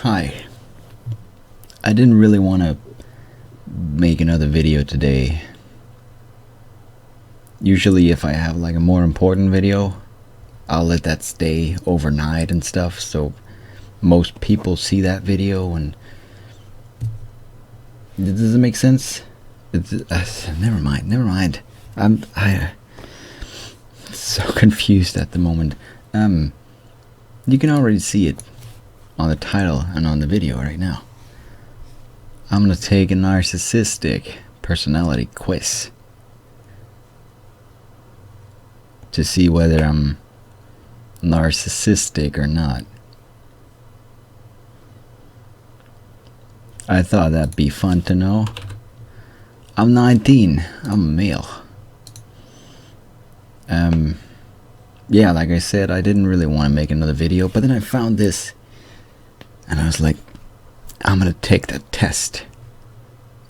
Hi. I didn't really want to make another video today. Usually if I have like a more important video, I'll let that stay overnight and stuff, so most people see that video. And does it make sense? Never mind. I'm so confused at the moment. You can already see it on the title and on the video right now. I'm gonna take a Narcissistic Personality Quiz to see whether I'm narcissistic or not. I thought that'd be fun to know. I'm 19. I'm a male. Yeah, like I said, I didn't really want to make another video, but then I found this, and I was like, I'm gonna take that test.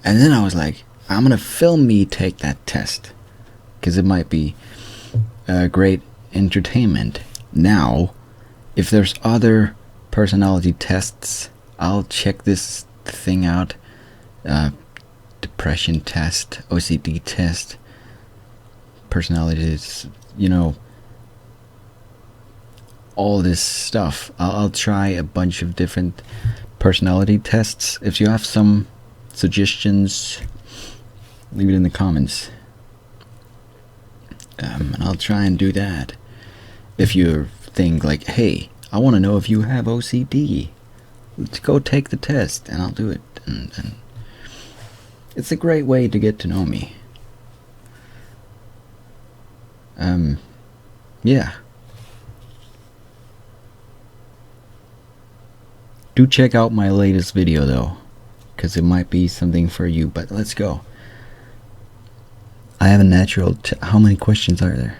And then I was like, I'm gonna film me take that test, because it might be great entertainment. Now, if there's other personality tests, I'll check this thing out. Depression test, OCD test, personalities, you know, all this stuff. I'll try a bunch of different personality tests. If you have some suggestions, leave it in the comments, and I'll try and do that. If you think like, hey, I want to know if you have OCD, let's go take the test, and I'll do it. And it's a great way to get to know me. Yeah. Do check out my latest video though, because it might be something for you, but let's go. I have a natural how many questions are there?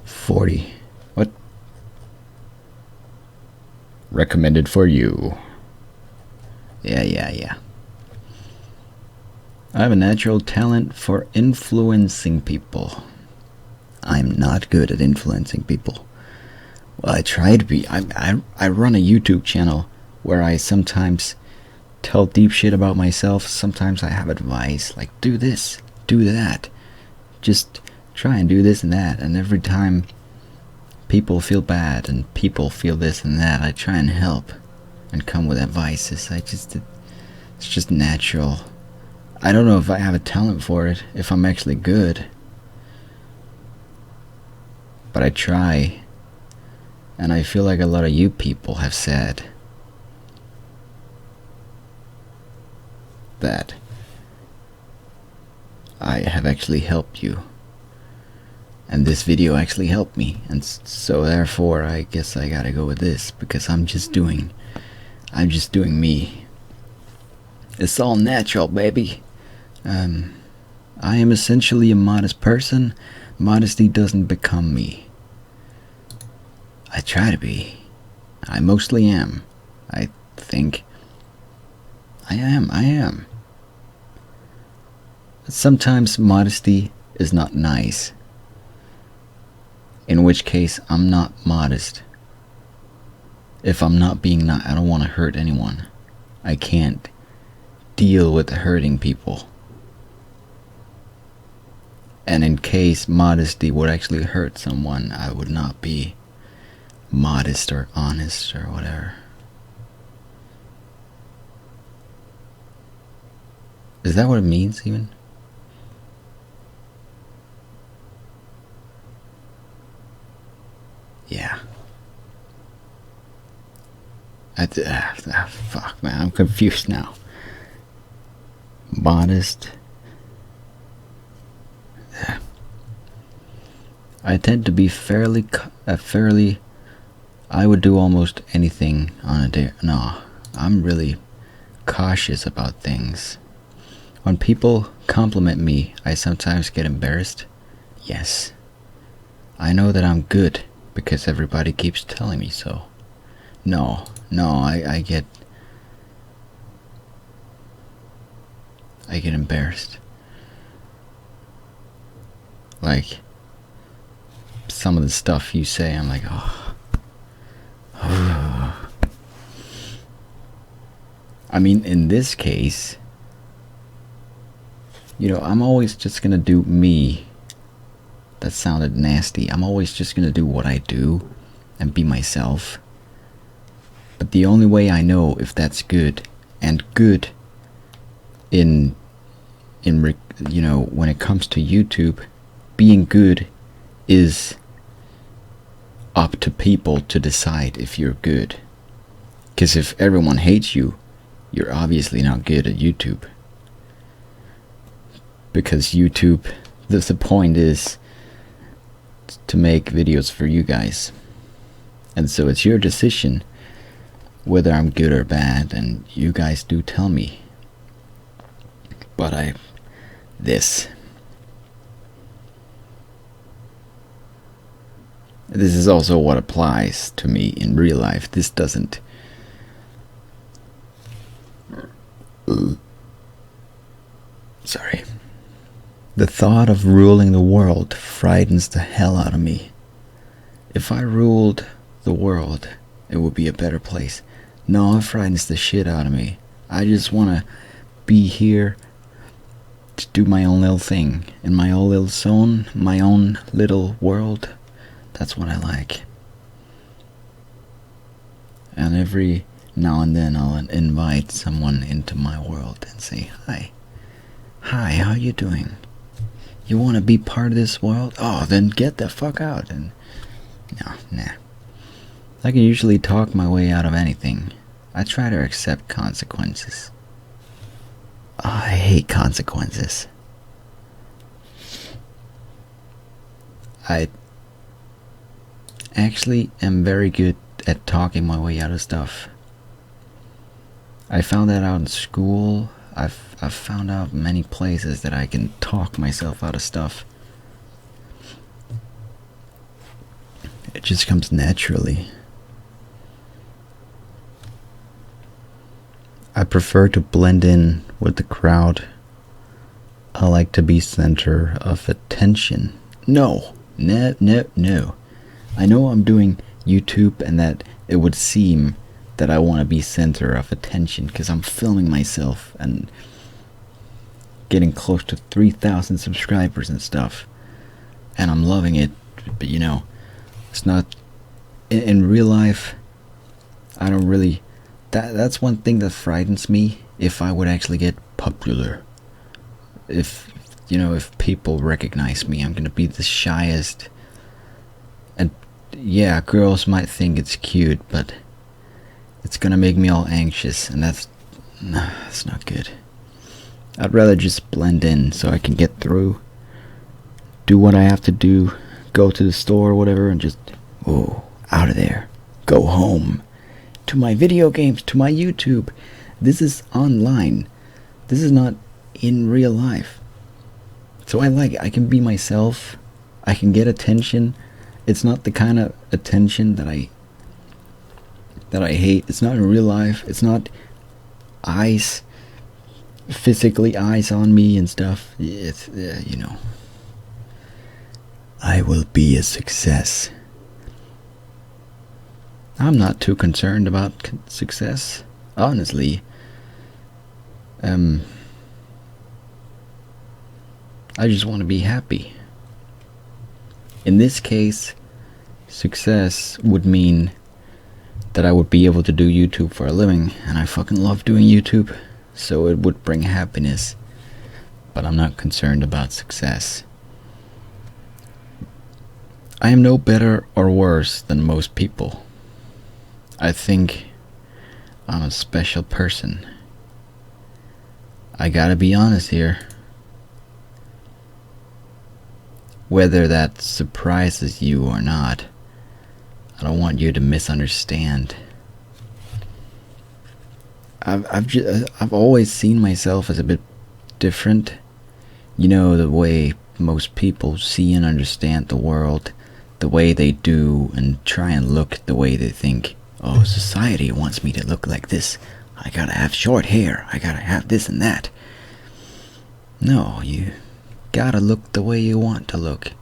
40. What? Recommended for you. Yeah. I have a natural talent for influencing people. I'm not good at influencing people. Well, I try to be. I run a YouTube channel where I sometimes tell deep shit about myself. Sometimes I have advice like, do this, do that, just try and do this and that. And every time people feel bad and people feel this and that, I try and help and come with advices. It's just natural. I don't know if I have a talent for it, if I'm actually good, but I try. And I feel like a lot of you people have said that I have actually helped you, and this video actually helped me, and so therefore I guess I gotta go with this, because I'm just doing me. It's all natural, baby. I am essentially a modest person. Modesty doesn't become me. I try to be. I mostly am. I think I am. Sometimes modesty is not nice, in which case I'm not modest. If I'm not being I don't want to hurt anyone. I can't deal with hurting people. And in case modesty would actually hurt someone, I would not be modest or honest or whatever. Is that what it means even? Yeah. Fuck, man, I'm confused now. Modest. Yeah. I tend to be fairly. I would do almost anything on a day. No, I'm really cautious about things. When people compliment me, I sometimes get embarrassed. Yes. I know that I'm good because everybody keeps telling me so. No, I get embarrassed. Like, some of the stuff you say, I'm like, oh. I mean, in this case, you know, I'm always just gonna do me. That sounded nasty. I'm always just gonna do what I do and be myself. But the only way I know if that's good, and good in you know, when it comes to YouTube, being good is up to people to decide if you're good. Because if everyone hates you, you're obviously not good at YouTube. Because YouTube, the point is to make videos for you guys. And so it's your decision whether I'm good or bad, and you guys do tell me. But this is also what applies to me in real life. This doesn't. Sorry. The thought of ruling the world frightens the hell out of me. If I ruled the world, it would be a better place. No, it frightens the shit out of me. I just want to be here to do my own little thing in my own little zone, my own little world. That's what I like. And every now and then I'll invite someone into my world and say, hi, how you doing? You want to be part of this world? Oh, then get the fuck out. And nah. I can usually talk my way out of anything. I try to accept consequences. Oh, I hate consequences. I actually am very good at talking my way out of stuff. I found that out in school. I've found out many places that I can talk myself out of stuff. It just comes naturally. I prefer to blend in with the crowd. I like to be center of attention. No. I know I'm doing YouTube and that it would seem that I want to be center of attention because I'm filming myself and getting close to 3,000 subscribers and stuff. And I'm loving it. But you know, it's not... In real life, I don't really... That's one thing that frightens me, if I would actually get popular. If, you know, if people recognize me, I'm gonna be the shyest. And yeah, girls might think it's cute, but it's gonna make me all anxious, and that's not good. I'd rather just blend in so I can get through, do what I have to do, go to the store or whatever, and just, out of there, go home. To my video games, to my YouTube. This is online. This is not in real life. So I can be myself. I can get attention. It's not the kind of attention that I hate. It's not in real life. It's not physically eyes on me and stuff. It's, you know. I will be a success. I'm not too concerned about success, honestly. I just want to be happy. In this case, success would mean that I would be able to do YouTube for a living, and I fucking love doing YouTube, so it would bring happiness. But I'm not concerned about success. I am no better or worse than most people. I think I'm a special person. I gotta be honest here. Whether that surprises you or not, I don't want you to misunderstand. I've always seen myself as a bit different. You know, the way most people see and understand the world, the way they do and try and look the way they think. Oh, society wants me to look like this. I gotta have short hair. I gotta have this and that. No, you gotta look the way you want to look.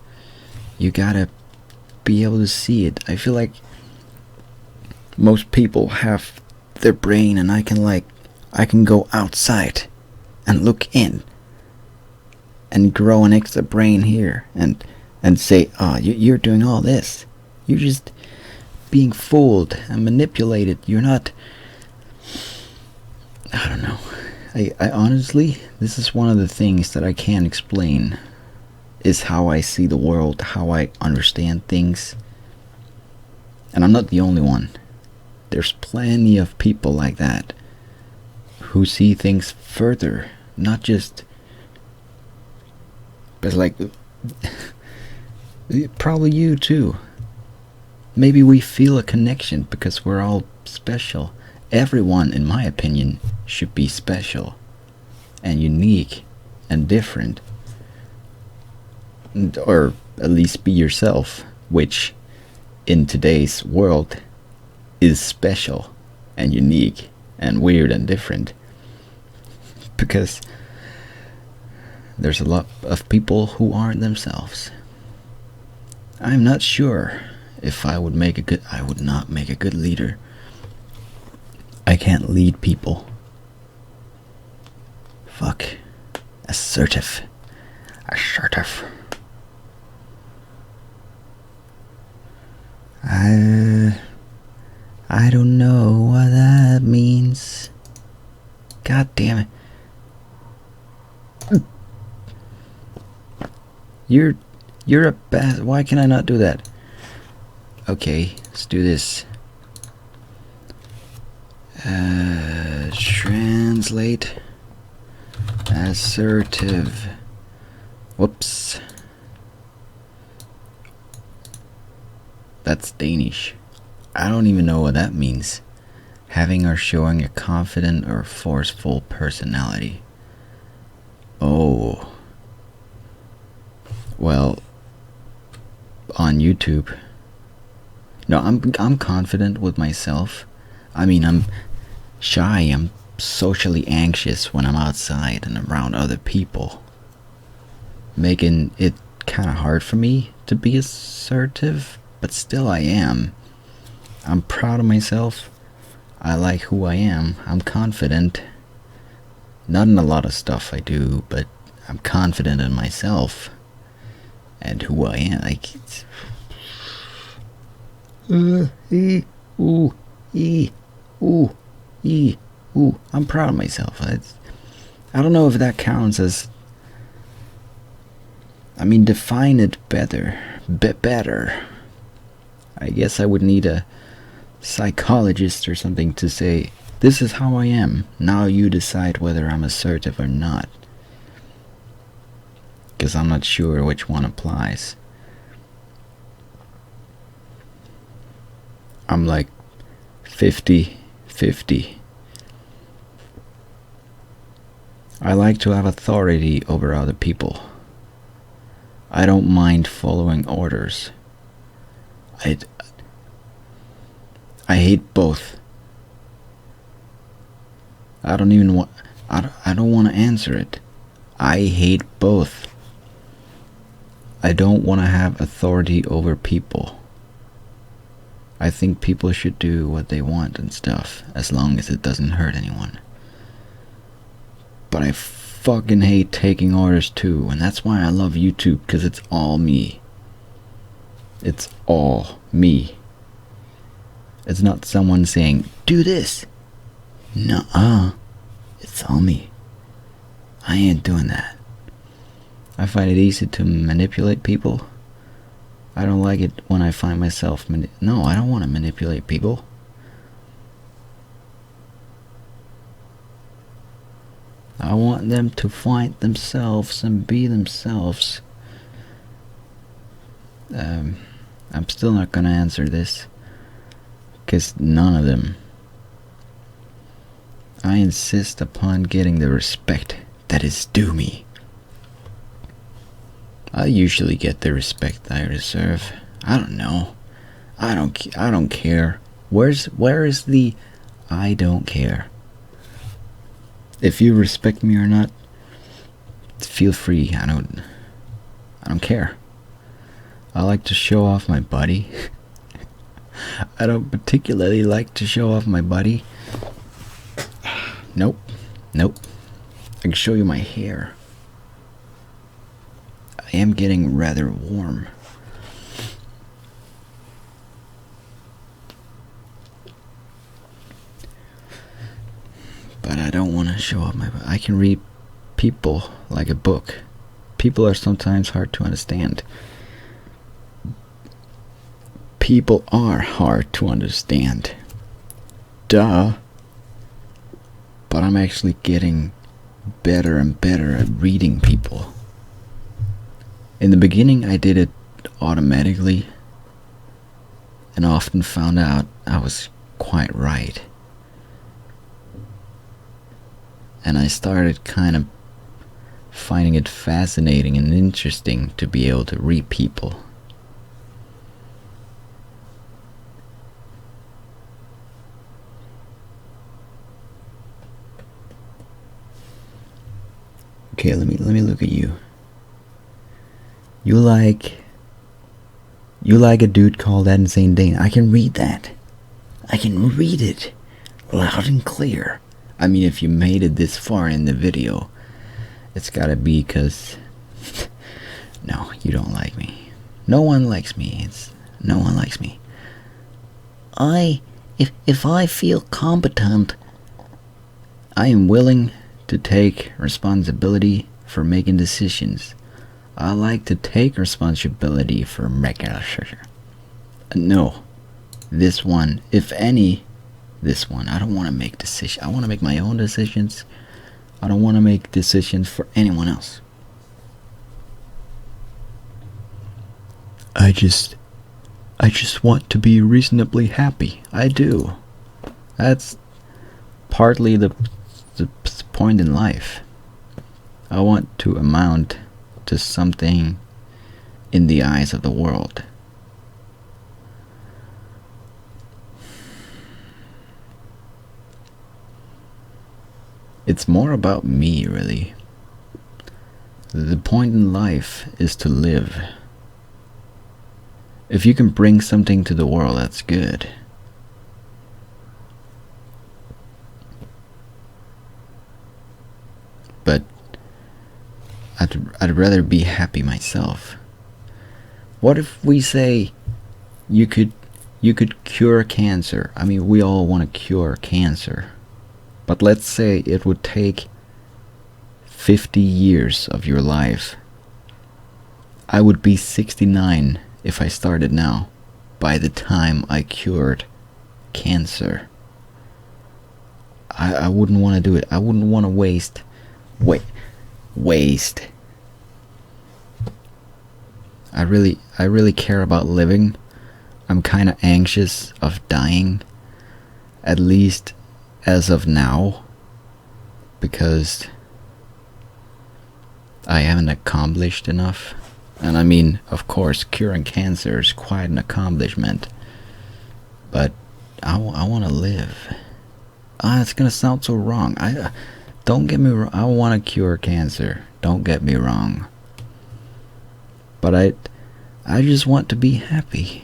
You gotta be able to see it. I feel like most people have their brain, and I I can go outside and look in and grow an extra brain here and say, oh, you're doing all this. You're just being fooled and manipulated. You're not... I don't know. I honestly, this is one of the things that I can't explain, is how I see the world, how I understand things. And I'm not the only one. There's plenty of people like that who see things further, not just... But like... Probably you too. Maybe we feel a connection because we're all special. Everyone, in my opinion, should be special and unique and different. Or at least be yourself, which in today's world is special and unique and weird and different. Because there's a lot of people who aren't themselves. I'm not sure if I would make a good... I would not make a good leader. I can't lead people. Fuck. Assertive. Assertive. I don't know what that means. God damn it. You're a bad... Why can I not do that? Okay, let's do this. Translate. Assertive. Whoops. That's Danish. I don't even know what that means. Having or showing a confident or forceful personality. Oh. Well, on YouTube. No, I'm confident with myself. I mean, I'm shy. I'm socially anxious when I'm outside and around other people, making it kind of hard for me to be assertive, but still I am. I'm proud of myself. I like who I am. I'm confident. Not in a lot of stuff I do, but I'm confident in myself and who I am. Like, it's... I'm proud of myself. I don't know if that counts as... I mean, define it better. Better. I guess I would need a psychologist or something to say, this is how I am. Now you decide whether I'm assertive or not. Because I'm not sure which one applies. I'm like 50-50. I like to have authority over other people. I don't mind following orders. I hate both. I don't even want... I don't want to answer it. I hate both. I don't want to have authority over people. I think people should do what they want and stuff, as long as it doesn't hurt anyone. But I fucking hate taking orders too, and that's why I love YouTube, because it's all me. It's all me. It's not someone saying, do this. Nuh-uh. It's all me. I ain't doing that. I find it easy to manipulate people. I don't like it when I find myself... No, I don't want to manipulate people. I want them to find themselves and be themselves. I'm still not gonna answer this, because none of them. I insist upon getting the respect that is due me. I usually get the respect I deserve. I don't know. I don't care. Where is the I don't care? If you respect me or not, feel free. I don't care. I like to show off my body. I don't particularly like to show off my body. Nope. Nope. I can show you my hair. I am getting rather warm. But I don't want to show off my... I can read people like a book. People are sometimes hard to understand. People are hard to understand. Duh. But I'm actually getting better and better at reading people. In the beginning I did it automatically, and often found out I was quite right. And I started kind of finding it fascinating and interesting to be able to read people. Okay, let me look at you. You like a dude called ThatInsaneDane. I can read that. I can read it loud and clear. I mean, if you made it this far in the video, it's gotta be because no, you don't like me. No one likes me. No one likes me. If I feel competent, I am willing to take responsibility for making decisions. I like to take responsibility for making a decision. No, this one, if any, this one. I don't want to make decisions. I want to make my own decisions. I don't want to make decisions for anyone else. I just want to be reasonably happy. I do. That's partly the point in life. I want to amount to something in the eyes of the world. It's more about me, really. The point in life is to live. If you can bring something to the world, that's good. But I'd rather be happy myself. What if we say you could cure cancer? I mean, we all want to cure cancer. But let's say it would take 50 years of your life. I would be 69 if I started now, by the time I cured cancer. I wouldn't want to do it. I wouldn't want to waste. I really care about living. I'm kind of anxious of dying, at least as of now, because I haven't accomplished enough. And I mean, of course, curing cancer is quite an accomplishment, but I want to live. It's gonna sound so wrong. Don't get me wrong. I want to cure cancer. Don't get me wrong. But I just want to be happy.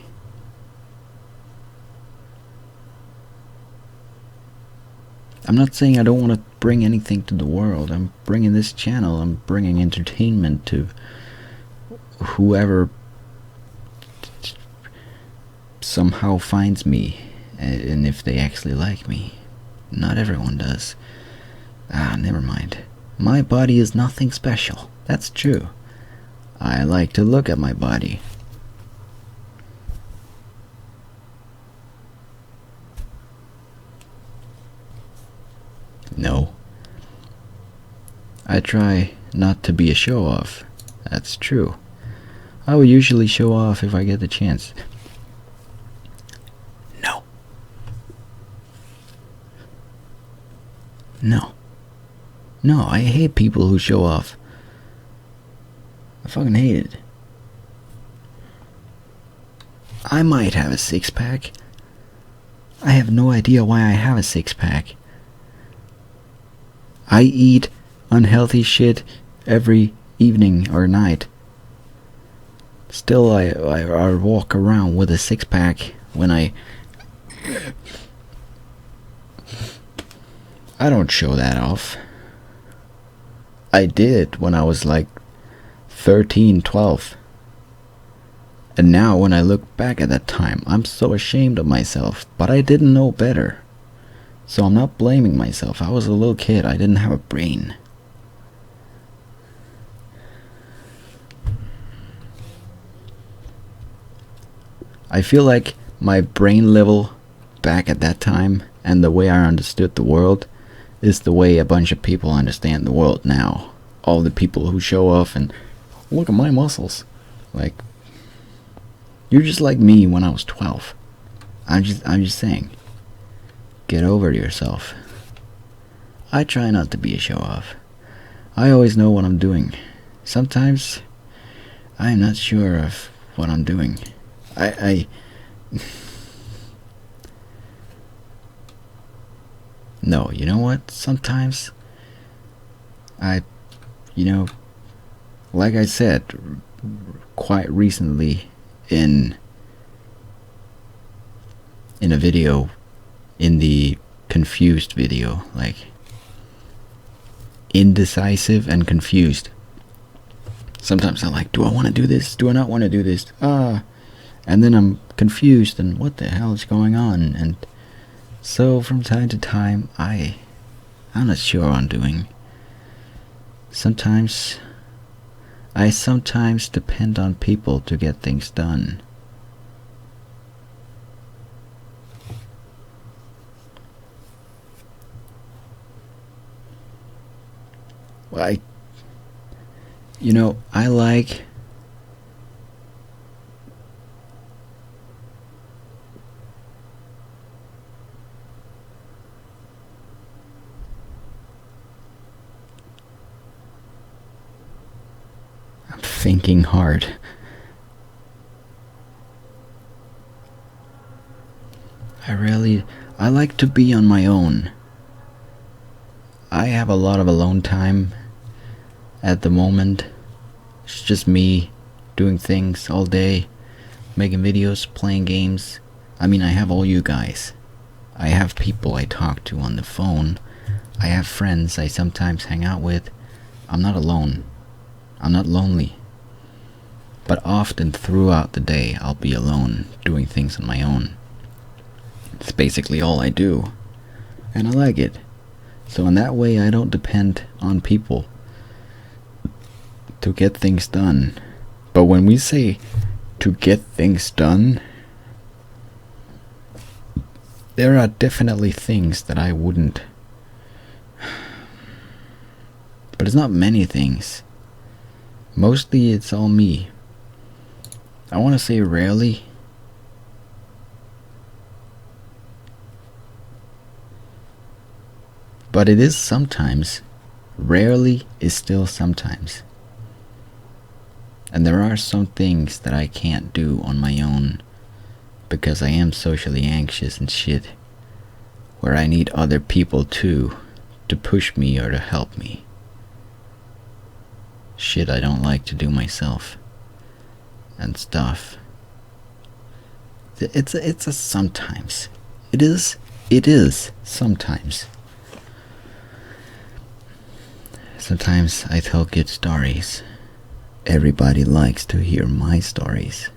I'm not saying I don't want to bring anything to the world. I'm bringing this channel. I'm bringing entertainment to whoever somehow finds me, and if they actually like me. Not everyone does. Never mind. My body is nothing special. That's true. I like to look at my body. No. I try not to be a show-off. That's true. I will usually show off if I get the chance. No. No, I hate people who show off. I fucking hate it. I might have a six-pack. I have no idea why I have a six-pack. I eat unhealthy shit every evening or night. Still, I walk around with a six-pack when I don't show that off. I did when I was like 13, 12. And now when I look back at that time, I'm so ashamed of myself, but I didn't know better. So I'm not blaming myself. I was a little kid. I didn't have a brain. I feel like my brain level back at that time and the way I understood the world is the way a bunch of people understand the world now. All the people who show off and look at my muscles. Like, you're just like me when I was 12. I'm just saying. Get over yourself. I try not to be a show off. I always know what I'm doing. Sometimes I'm not sure of what I'm doing. No, you know what? Sometimes like I said quite recently in a video, in the confused video, like indecisive and confused. Sometimes I'm like, do I want to do this? Do I not want to do this? And then I'm confused and what the hell is going on? And so from time to time, I'm not sure what I'm doing. I sometimes depend on people to get things done. Well, I like thinking hard. I like to be on my own. I have a lot of alone time at the moment. It's just me doing things all day, making videos, playing games. I mean, I have all you guys. I have people I talk to on the phone. I have friends I sometimes hang out with. I'm not alone. I'm not lonely. But often throughout the day, I'll be alone, doing things on my own. It's basically all I do. And I like it. So in that way, I don't depend on people to get things done. But when we say to get things done, there are definitely things that I wouldn't. But it's not many things. Mostly it's all me. I want to say rarely. But it is sometimes. Rarely is still sometimes. And there are some things that I can't do on my own because I am socially anxious and shit, where I need other people too to push me or to help me. Shit I don't like to do myself and stuff. It's a sometimes. It is sometimes. Sometimes I tell good stories. Everybody likes to hear my stories.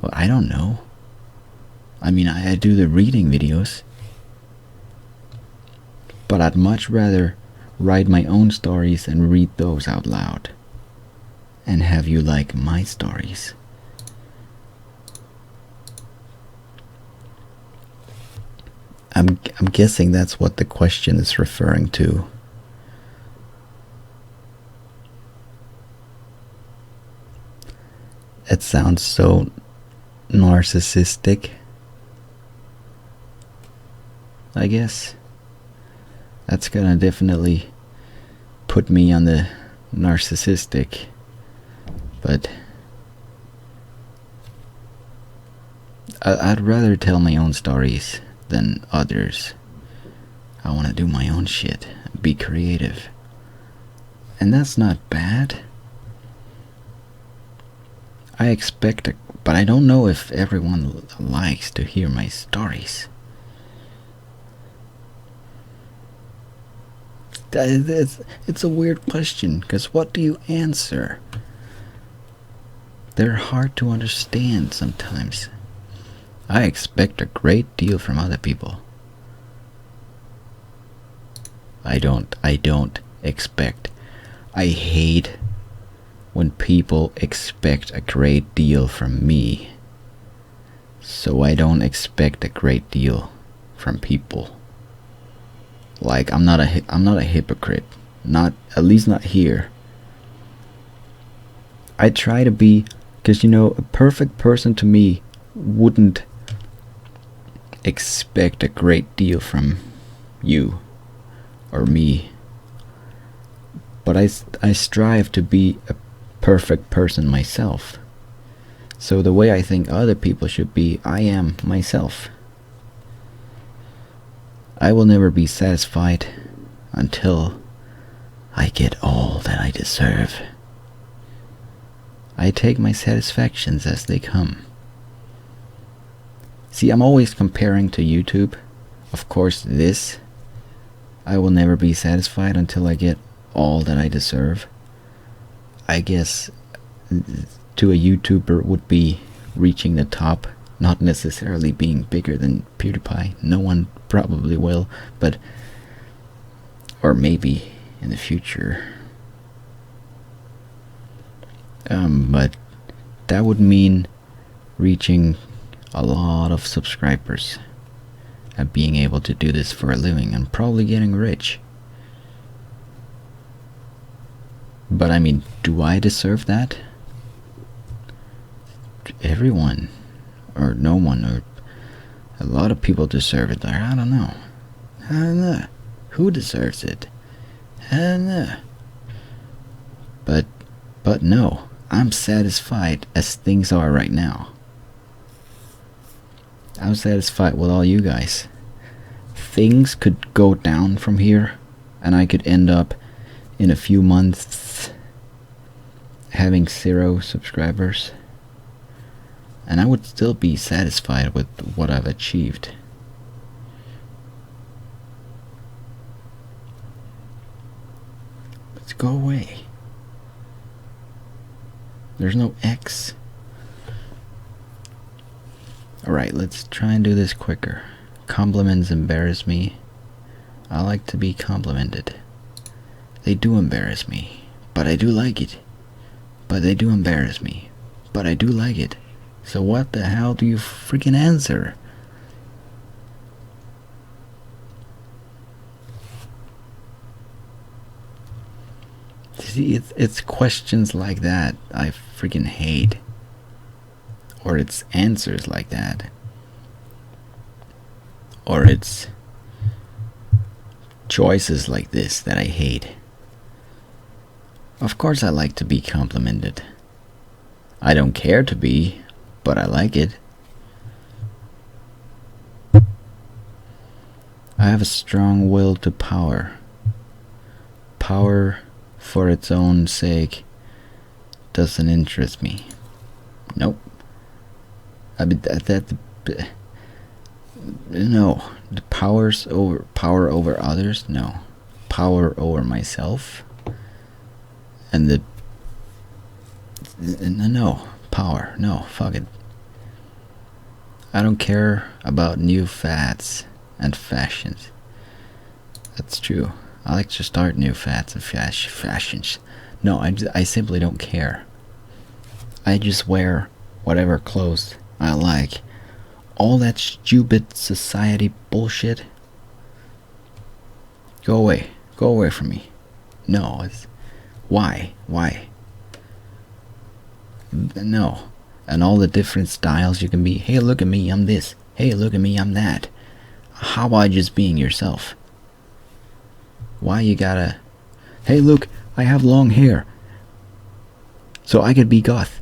Well, I don't know. I mean, I do the reading videos. But I'd much rather write my own stories and read those out loud. And have you like my stories. I'm guessing that's what the question is referring to. It sounds so narcissistic, I guess. That's gonna definitely put me on the narcissistic, but I'd rather tell my own stories than others. I want to do my own shit, be creative, and that's not bad. I expect, but I don't know if everyone likes to hear my stories. It's a weird question, because what do you answer? They're hard to understand sometimes. I expect a great deal from other people. I don't expect. I hate when people expect a great deal from me. So I don't expect a great deal from people. Like, I'm not a hypocrite. Not, at least not here. I try to be, because you know, a perfect person to me wouldn't expect a great deal from you or me. But I strive to be a perfect person myself. So the way I think other people should be, I am myself. I will never be satisfied until I get all that I deserve. I take my satisfactions as they come. See, I'm always comparing to YouTube. Of course, this, I will never be satisfied until I get all that I deserve. I guess to a YouTuber would be reaching the top, not necessarily being bigger than PewDiePie. No one probably will, but, or maybe in the future. But that would mean reaching a lot of subscribers and being able to do this for a living and probably getting rich. But I mean, do I deserve that? Everyone, or no one, or a lot of people deserve it. I don't know. I don't know. Who deserves it? I don't know. But no, I'm satisfied as things are right now. I'm satisfied with all you guys. Things could go down from here, and I could end up in a few months having 0 subscribers, and I would still be satisfied with what I've achieved. Let's go away. There's no X. Alright, let's try and do this quicker. Compliments embarrass me. I like to be complimented. They do embarrass me, but I do like it. But they do embarrass me, but I do like it. So what the hell do you freaking answer? See, it's questions like that I freaking hate. Or it's answers like that. Or it's choices like this that I hate. Of course I like to be complimented. I don't care to be, but I like it. I have a strong will to power. Power for its own sake doesn't interest me. Nope. No. The power over others? No. Power over myself? And no. Power. No. Fuck it. I don't care about new fads and fashions. That's true. I like to start new fads and fashions. No, I simply don't care. I just wear whatever clothes I like. All that stupid society bullshit. Go away. Go away from me. No, it's... Why? Why? No. And all the different styles you can be. Hey, look at me, I'm this. Hey, look at me, I'm that. How about just being yourself? Why you gotta... Hey, look, I have long hair. So I could be goth.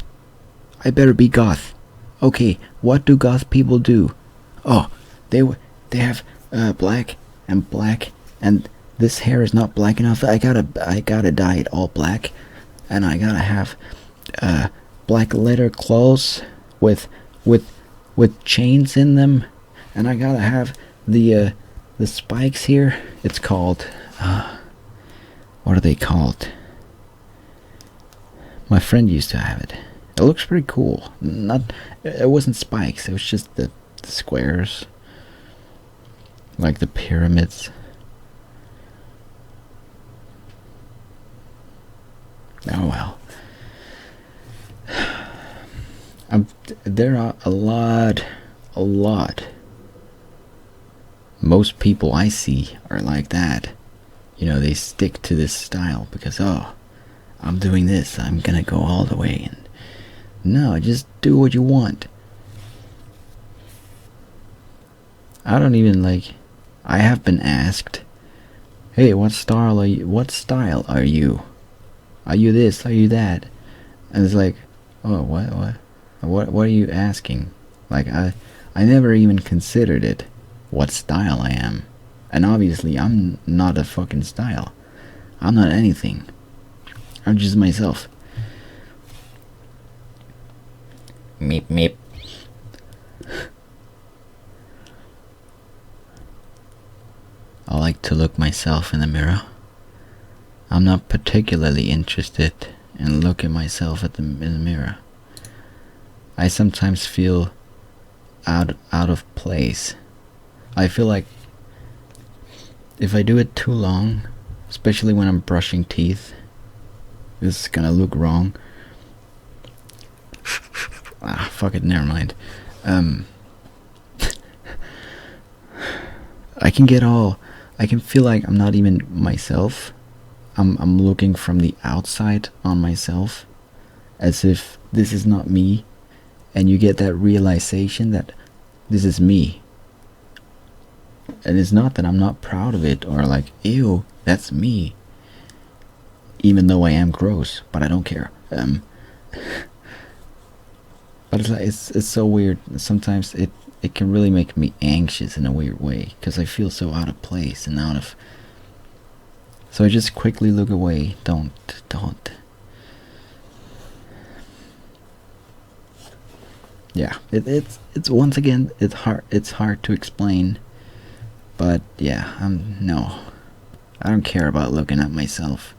I better be goth. Okay, what do goth people do? Oh, they have black, and this hair is not black enough. I gotta dye it all black, and I gotta have black leather clothes with chains in them, and I gotta have the spikes here. It's called what are they called? My friend used to have it. It looks pretty cool. It wasn't spikes, it was just the squares. Like the pyramids. Oh well. There are a lot. Most people I see are like that. You know, they stick to this style because, oh, I'm doing this, I'm gonna go all the way. And no, just do what you want. I don't even I have been asked, hey, what style are you? Are you this? Are you that? And it's like, oh, what are you asking? Like, I never even considered it, what style I am. And obviously, I'm not a fucking style. I'm not anything. I'm just myself. Meep meep. I like to look myself in the mirror. I'm not particularly interested in looking myself in the mirror. I sometimes feel out of place. I feel like if I do it too long, especially when I'm brushing teeth, it's gonna look wrong. Fuck it, never mind. I can feel like I'm not even myself. I'm looking from the outside on myself, as if this is not me, and you get that realization that this is me. And it's not that I'm not proud of it, or like, ew, that's me. Even though I am gross, but I don't care. But it's like, it's so weird. Sometimes it can really make me anxious in a weird way, because I feel so out of place and out of... So I just quickly look away. Don't. Yeah, it's once again, it's hard to explain. But yeah, no. I don't care about looking at myself.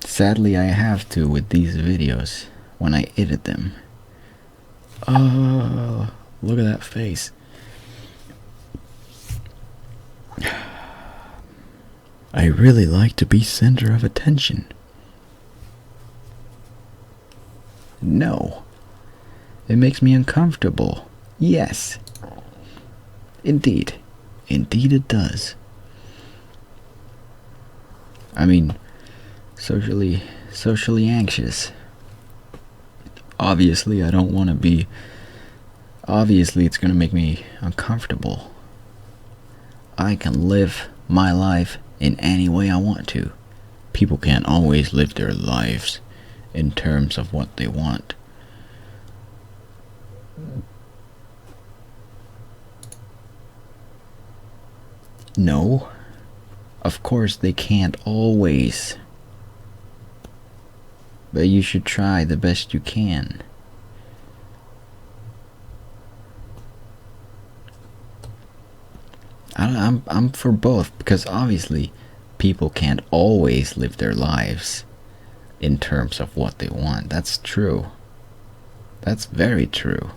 Sadly, I have to with these videos when I edit them. Oh, look at that face. I really like to be center of attention. No. It makes me uncomfortable. Yes. Indeed. Indeed it does. I mean, socially anxious. Obviously, I don't want to be... Obviously, it's going to make me uncomfortable. I can live my life in any way I want to. People can't always live their lives in terms of what they want. No, of course they can't always. But you should try the best you can. I'm for both, because obviously people can't always live their lives in terms of what they want. That's true. That's very true.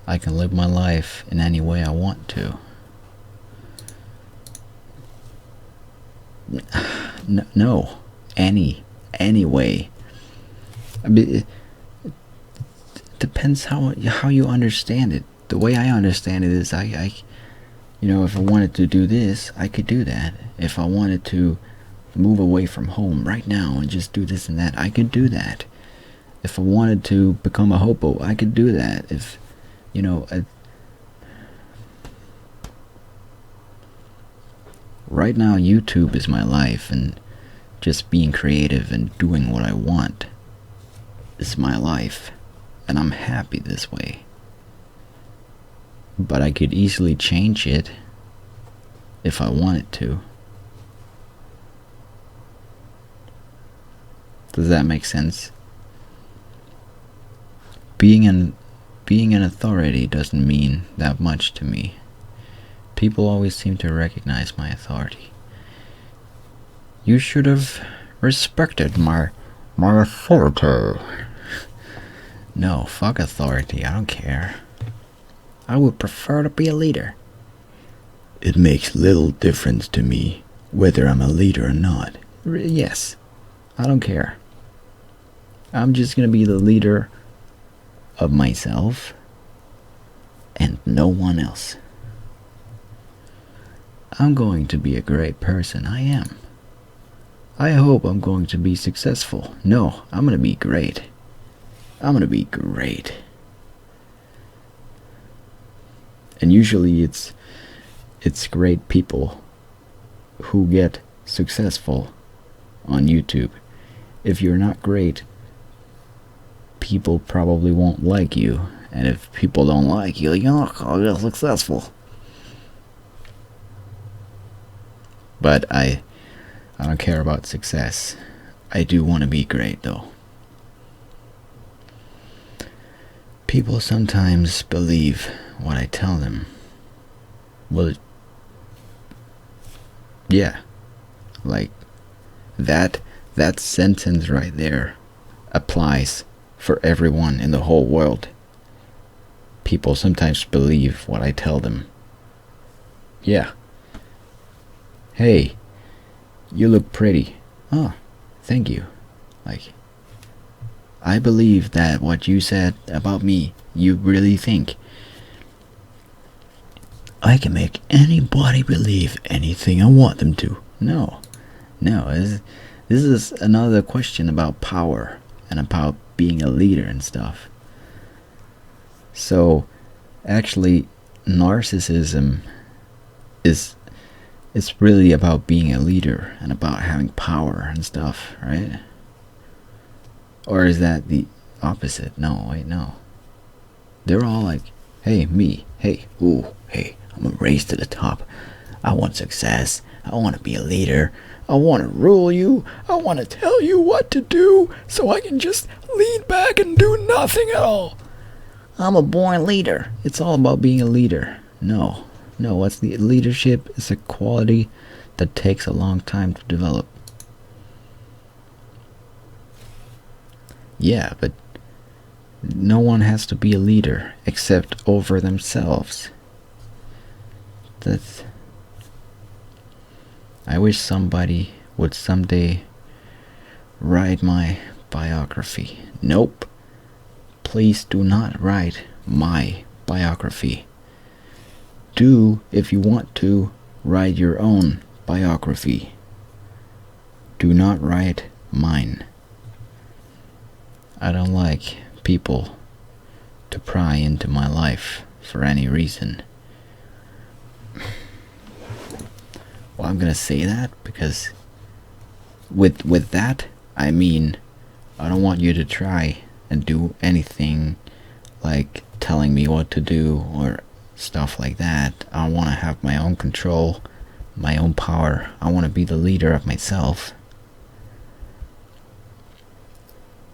I can live my life in any way I want to. No, any way. I mean, it depends how you understand it. The way I understand it is, I you know, if I wanted to do this, I could do that. If I wanted to move away from home right now and just do this and that, I could do that. If I wanted to become a hobo, I could do that. If, you know, right now YouTube is my life, and just being creative and doing what I want is my life, and I'm happy this way. But I could easily change it if I wanted to. Does that make sense? Being an authority doesn't mean that much to me. People always seem to recognize my authority. You should have respected my authority. No, fuck authority, I don't care. I would prefer to be a leader. It makes little difference to me whether I'm a leader or not. Yes, I don't care. I'm just gonna be the leader of myself and no one else. I'm going to be a great person, I am. I hope I'm going to be successful. No, I'm gonna be great. I'm gonna be great. And usually it's great people who get successful on YouTube. If you're not great, people probably won't like you. And if people don't like you, you're not gonna get successful. But I don't care about success. I do want to be great though. People sometimes believe what I tell them. Well, yeah, like that sentence right there applies for everyone in the whole world. People sometimes believe what I tell them. Yeah. Hey, you look pretty. Oh, thank you. Like, I believe that what you said about me, you really think. I can make anybody believe anything I want them to. No. This is another question about power and about being a leader and stuff. So, actually, narcissism is really about being a leader and about having power and stuff, right? Or is that the opposite? No, wait, no. They're all like, hey, me, hey, ooh, hey, I'm a race to the top. I want success. I want to be a leader. I want to rule you. I want to tell you what to do so I can just lean back and do nothing at all. I'm a born leader. It's all about being a leader. No, what's the leadership is a quality that takes a long time to develop. Yeah, but no one has to be a leader except over themselves. I wish somebody would someday write my biography. Nope. Please do not write my biography. Do, if you want to, write your own biography. Do not write mine. I don't like people to pry into my life for any reason. Well, I'm gonna say that because with that, I mean, I don't want you to try and do anything like telling me what to do or stuff like that. I want to have my own control, my own power. I want to be the leader of myself.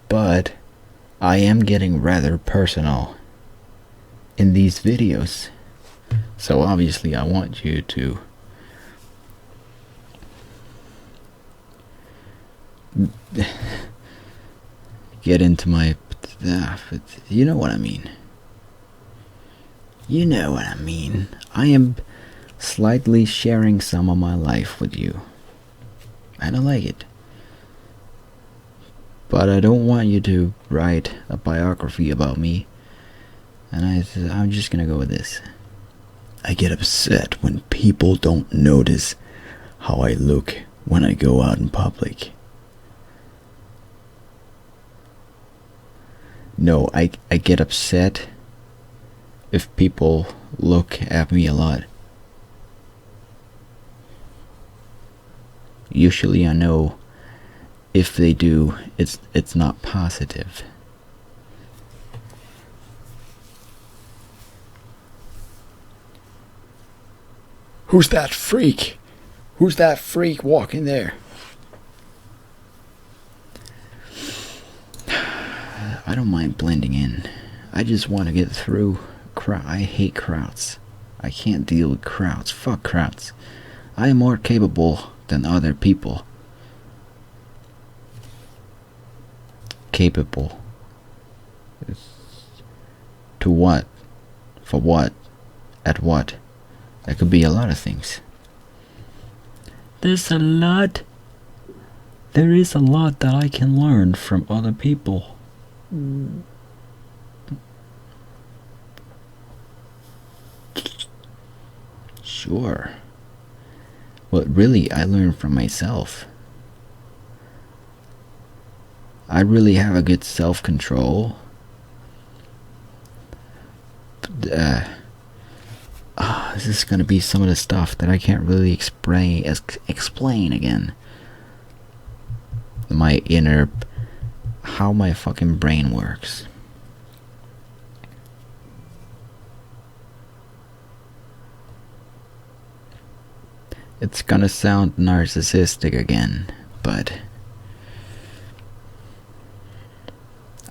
But I am getting rather personal in these videos. So obviously I want you to get into my... you know what I mean. You know what I mean. I am slightly sharing some of my life with you. I don't like it. But I don't want you to write a biography about me. And I'm just gonna go with this. I get upset when people don't notice how I look when I go out in public. No, I get upset if people look at me a lot. Usually I know if they do, it's not positive. Who's that freak? Who's that freak walking there? I don't mind blending in. I just want to get through. I hate crowds. I can't deal with crowds. Fuck crowds. I am more capable than other people. Capable. To what? For what? At what? That could be a lot of things. There's a lot. There is a lot that I can learn from other people. Sure. But really, I learn from myself. I really have a good self-control. This is gonna be some of the stuff that I can't really explain again. My inner, how my fucking brain works. It's gonna sound narcissistic again, but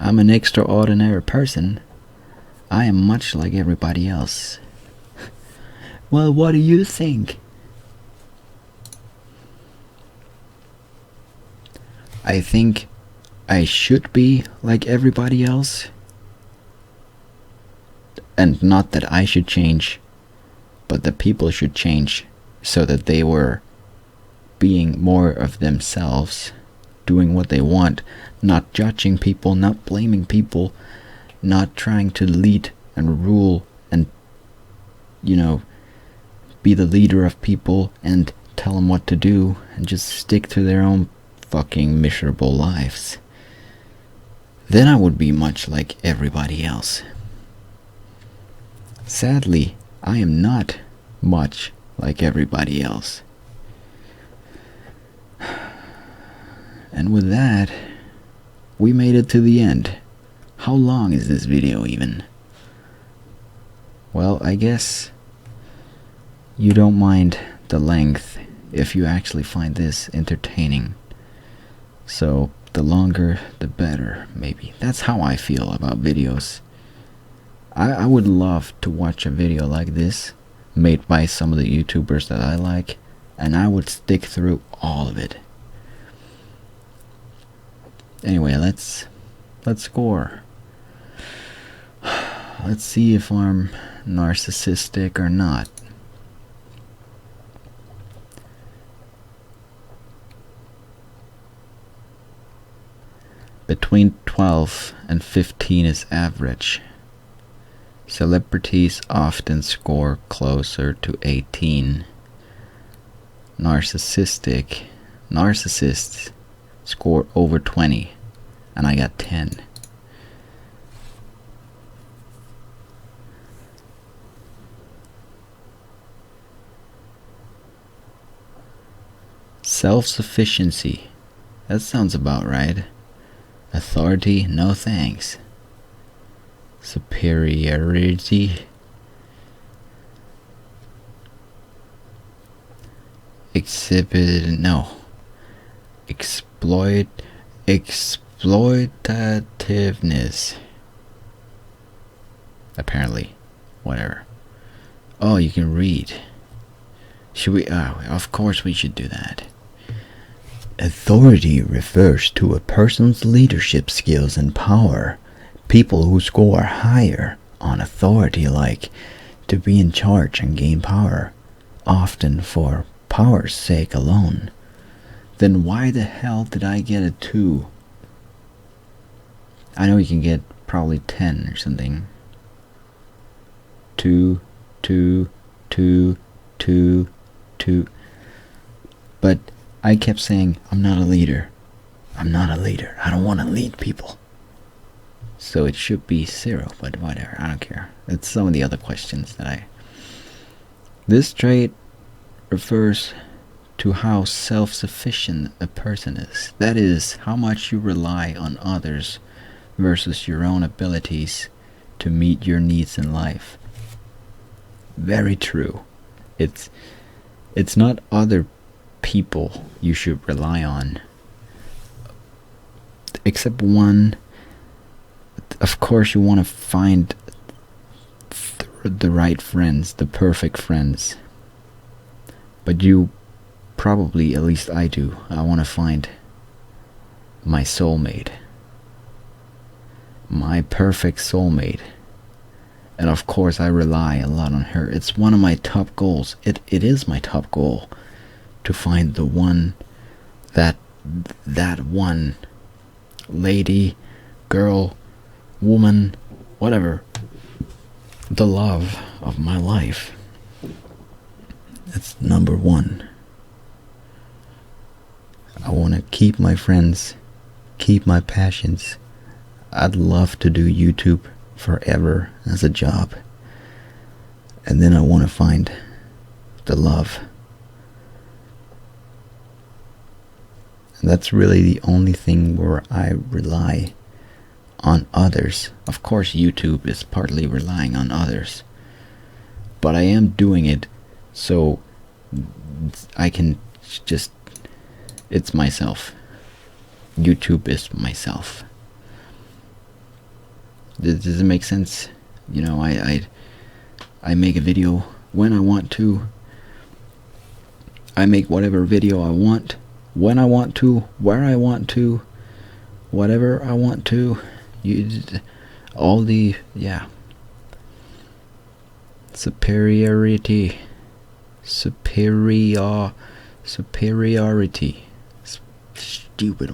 I'm an extraordinary person. I am much like everybody else. Well, what do you think? I think I should be like everybody else. And not that I should change, but that people should change so that they were being more of themselves, doing what they want, not judging people, not blaming people, not trying to lead and rule and, be the leader of people and tell them what to do and just stick to their own fucking miserable lives. Then I would be much like everybody else. Sadly, I am not much like everybody else. And with that, we made it to the end. How long is this video even? Well, I guess you don't mind the length if you actually find this entertaining. So the longer the better, maybe. That's how I feel about videos. I would love to watch a video like this made by some of the YouTubers that I like, and I would stick through all of it. Anyway, let's score. Let's see if I'm narcissistic or not. Between 12 and 15 is average. Celebrities often score closer to 18. Narcissists score over 20, and I got 10. Self-sufficiency. That sounds about right. Authority, no thanks. Superiority. Exploitativeness. Apparently. Whatever. Oh, you can read. Should we? Of course we should do that. Authority refers to a person's leadership skills and power. People who score higher on authority like to be in charge and gain power, often for power's sake alone. Then why the hell did I get a 2? I know you can get probably 10 or something. 2, 2, 2, 2, 2. But I kept saying, I'm not a leader. I'm not a leader. I don't want to lead people. So it should be 0, but whatever. I don't care. It's some of the other questions that This trait refers to how self-sufficient a person is. That is, how much you rely on others versus your own abilities to meet your needs in life. Very true. It's not other people you should rely on. Except one. Of course you want to find the right friends, the perfect friends. But you probably, at least I do, I want to find my soulmate. My perfect soulmate. And of course I rely a lot on her. It's one of my top goals. It is my top goal to find the one, that one lady, girl, woman, whatever, the love of my life. That's number one. I want to keep my friends, keep my passions. I'd love to do YouTube forever as a job. And then I want to find the love. And that's really the only thing where I rely on others. Of course, YouTube is partly relying on others. But I am doing it so I can just... it's myself. YouTube is myself. Does it make sense? You know, I make a video when I want to. I make whatever video I want, when I want to, where I want to, whatever I want to. All the, yeah. Superiority. Stupid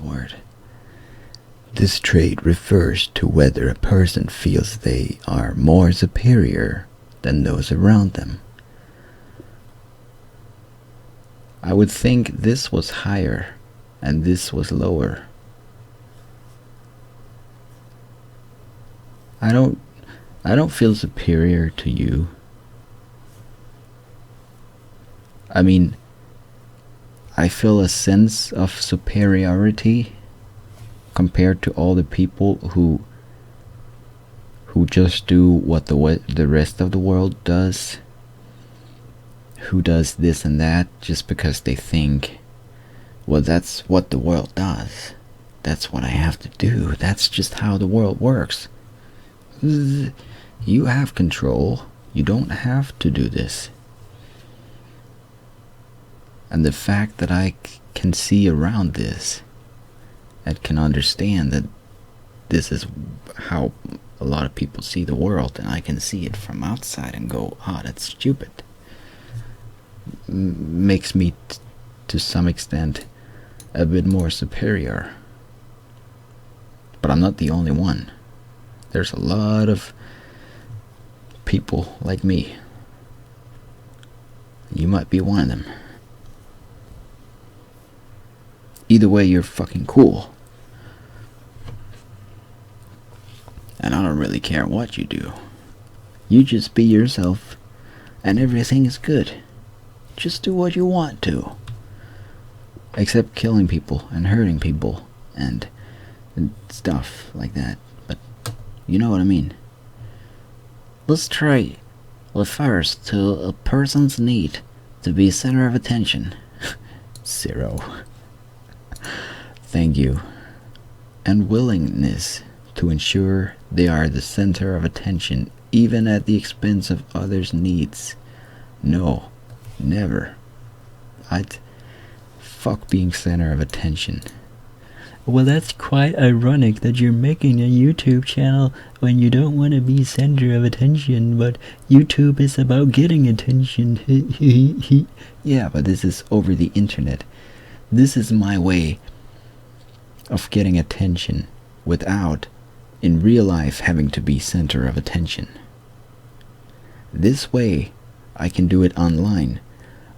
word. This trait refers to whether a person feels they are more superior than those around them. I would think this was higher and this was lower. I don't feel superior to you. I mean, I feel a sense of superiority compared to all the people who just do what the rest of the world does, who does this and that just because they think, well, that's what the world does, that's what I have to do, that's just how the world works. You have control, you don't have to do this. And the fact that I can see around this and can understand that this is how a lot of people see the world, and I can see it from outside and go, oh, that's stupid, makes me to some extent a bit more superior. But I'm not the only one. There's a lot of people like me. You might be one of them. Either way, you're fucking cool. And I don't really care what you do. You just be yourself, and everything is good. Just do what you want to. Except killing people and hurting people and stuff like that. But you know what I mean. Let's try refers to a person's need to be center of attention. 0. Thank you. And willingness to ensure they are the center of attention, even at the expense of others' needs. No, never. I'd fuck being center of attention. Well, that's quite ironic that you're making a YouTube channel when you don't want to be center of attention, but YouTube is about getting attention. Yeah, but this is over the internet. This is my way of getting attention without, in real life, having to be center of attention. This way, I can do it online.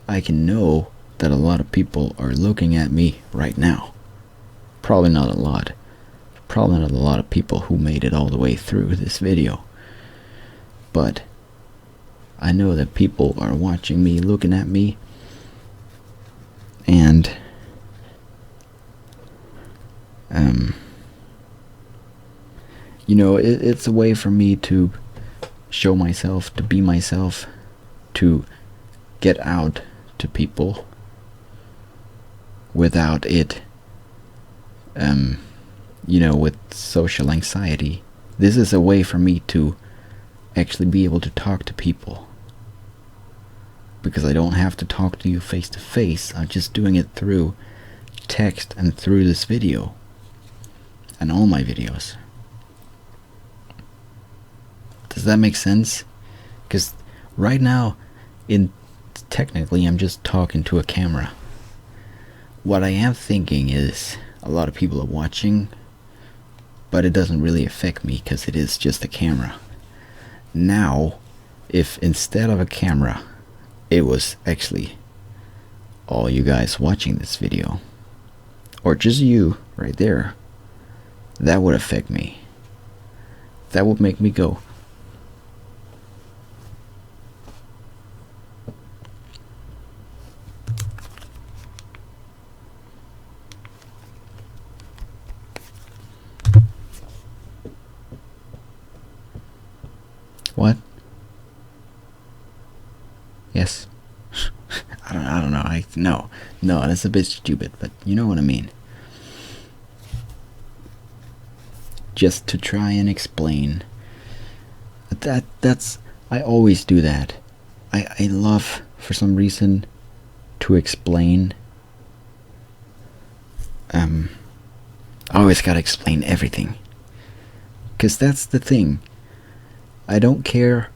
I can know that a lot of people are looking at me right now. Probably not a lot. Probably not a lot of people who made it all the way through this video. But I know that people are watching me, looking at me, and you know, it's a way for me to show myself, to be myself, to get out to people without it, you know, with social anxiety. This is a way for me to actually be able to talk to people. Because I don't have to talk to you face to face, I'm just doing it through text and through this video. And all my videos. Does that make sense? Because right now, technically I'm just talking to a camera. What I am thinking is, a lot of people are watching, but it doesn't really affect me because it is just a camera. Now, if instead of a camera, it was actually all you guys watching this video, or just you right there, that would affect me. That would make me go, what? Yes. I don't know. No, that's a bit stupid, but you know what I mean. Just to try and explain. That's I always do that. I love, for some reason, to explain. I always gotta explain everything. 'Cause that's the thing. I don't care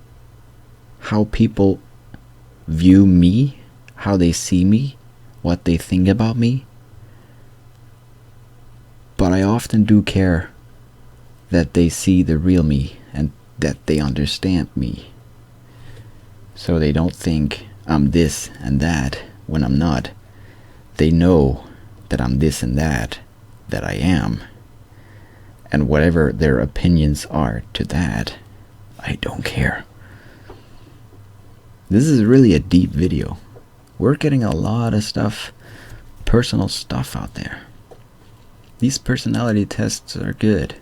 how people view me, how they see me, what they think about me. But I often do care that they see the real me and that they understand me. So they don't think I'm this and that when I'm not. They know that I'm this and that I am. And whatever their opinions are to that, I don't care. This is really a deep video. We're getting a lot of stuff, personal stuff out there. These personality tests are good.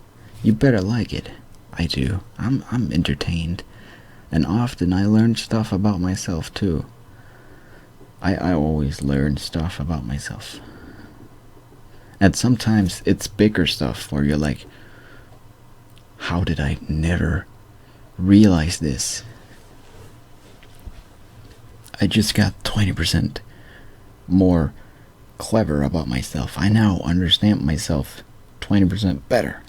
You better like it. I do. I'm entertained. And often I learn stuff about myself too. I always learn stuff about myself. And sometimes it's bigger stuff where you're like, how did I never realize this? I just got 20% more clever about myself. I now understand myself 20% better.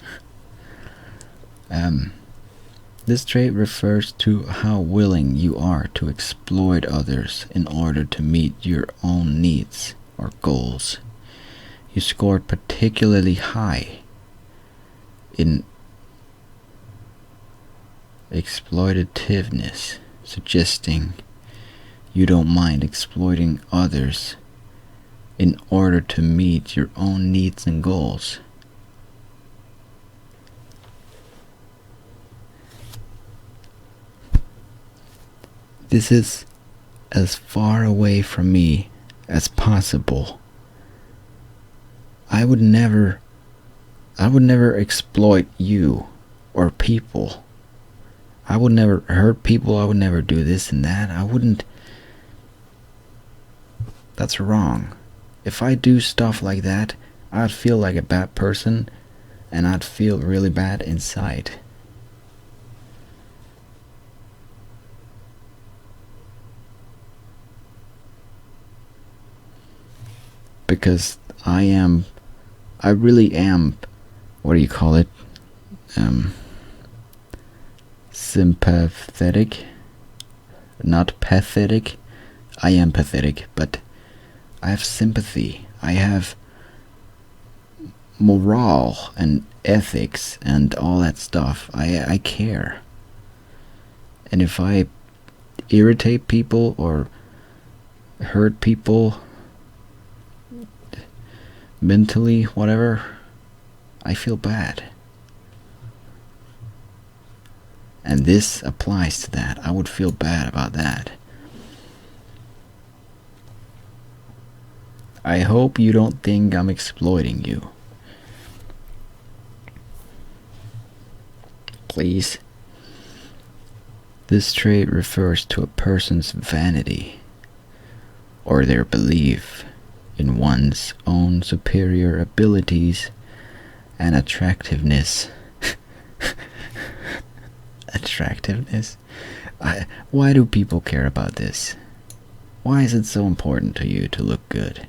This trait refers to how willing you are to exploit others in order to meet your own needs or goals. You scored particularly high in exploitativeness, suggesting you don't mind exploiting others in order to meet your own needs and goals. This is as far away from me as possible. I would never exploit you or people. I would never hurt people. I would never do this and that. I wouldn't. That's wrong. If I do stuff like that, I'd feel like a bad person, and I'd feel really bad inside. Because I really am, what do you call it? Sympathetic. Not pathetic. I am pathetic, but I have sympathy. I have morale and ethics and all that stuff. I care. And if I irritate people or hurt people mentally, whatever, I feel bad. And this applies to that. I would feel bad about that. I hope you don't think I'm exploiting you. Please. This trait refers to a person's vanity or their belief in one's own superior abilities and attractiveness. attractiveness? Why do people care about this? Why is it so important to you to look good?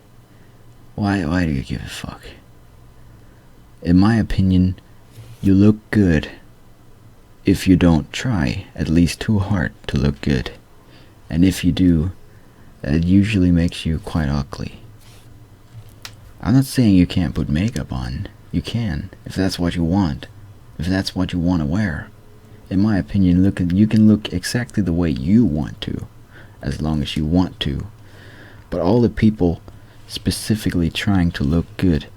Why do you give a fuck? In my opinion, you look good if you don't try at least too hard to look good. And if you do, that usually makes you quite ugly. I'm not saying you can't put makeup on. You can, if that's what you want. If that's what you want to wear. In my opinion, you can look exactly the way you want to, as long as you want to. But all the people specifically trying to look good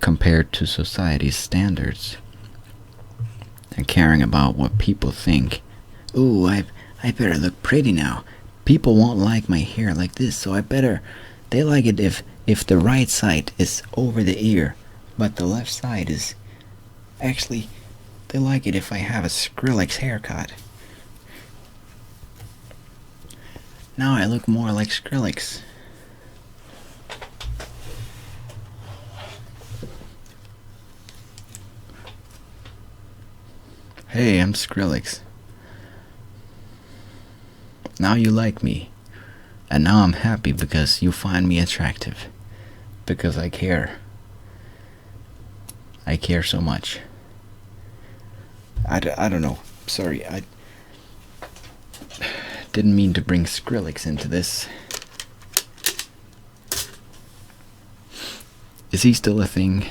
compared to society's standards and caring about what people think. Ooh, I better look pretty now. People won't like my hair like this, so they like it if the right side is over the ear, but the left side is actually, they like it if I have a Skrillex haircut. Now I look more like Skrillex. Hey, I'm Skrillex. Now you like me. And now I'm happy because you find me attractive. Because I care. I care so much. I don't know. Sorry, I didn't mean to bring Skrillex into this. Is he still a thing?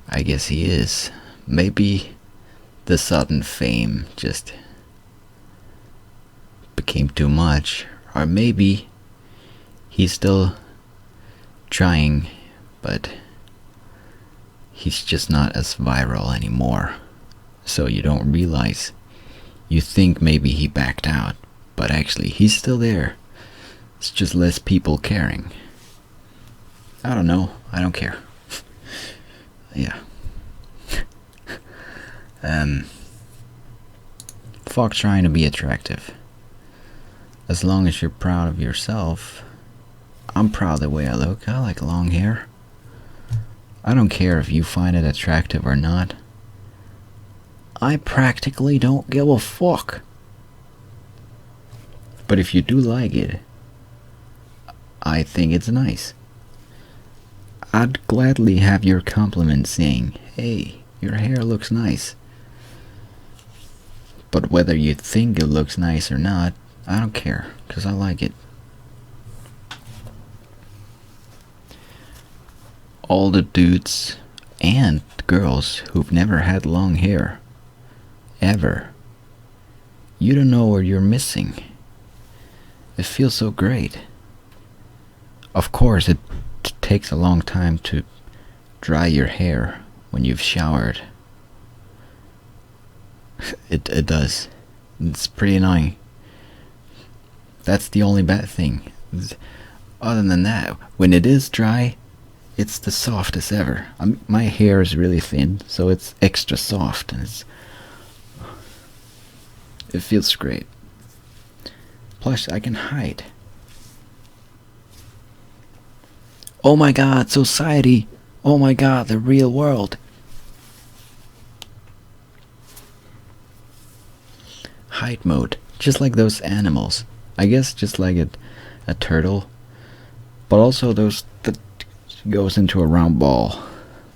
I guess he is. Maybe the sudden fame just became too much. Or maybe he's still trying, but he's just not as viral anymore. So you don't realize. You think maybe he backed out, but actually he's still there. It's just less people caring. I don't know. I don't care. Yeah. Fuck trying to be attractive. As long as you're proud of yourself. I'm proud of the way I look. I like long hair. I don't care if you find it attractive or not. I practically don't give a fuck. But if you do like it, I think it's nice. I'd gladly have your compliment saying, hey, your hair looks nice. But whether you think it looks nice or not, I don't care, because I like it. All the dudes and girls who've never had long hair, ever, you don't know what you're missing. It feels so great. Of course, it takes a long time to dry your hair when you've showered. It does. It's pretty annoying. That's the only bad thing. Other than that, when it is dry, it's the softest ever. My hair is really thin, so it's extra soft, and it feels great. Plus, I can hide. Oh my god, society! Oh my god, the real world! Hide mode, just like those animals. I guess just like a turtle, but also those that goes into a round ball.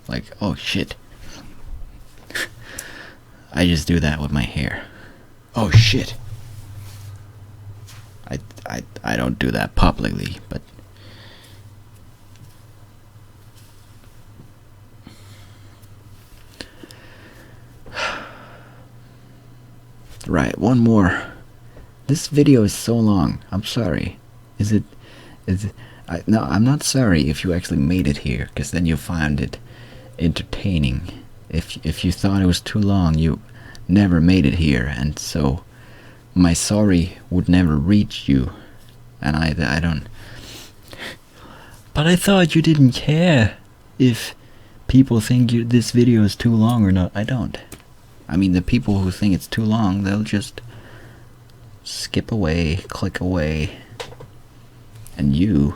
Like, oh shit. I just do that with my hair. Oh shit. I don't do that publicly, but right, one more. This video is so long. I'm sorry. No, I'm not sorry if you actually made it here, because then you'll find it entertaining. If you thought it was too long, you never made it here, and so my sorry would never reach you. And I don't. But I thought you didn't care if people think this video is too long or not. I don't. I mean, the people who think it's too long, they'll just skip away, click away. And you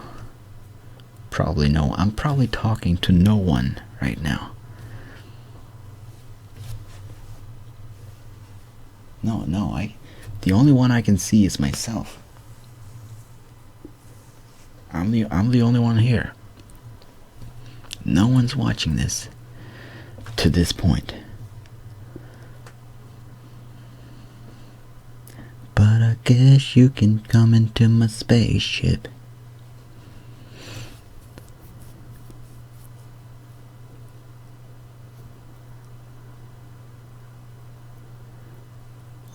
probably know I'm probably talking to no one right now. No, the only one I can see is myself. I'm the only one here. No one's watching this to this point. But I guess you can come into my spaceship.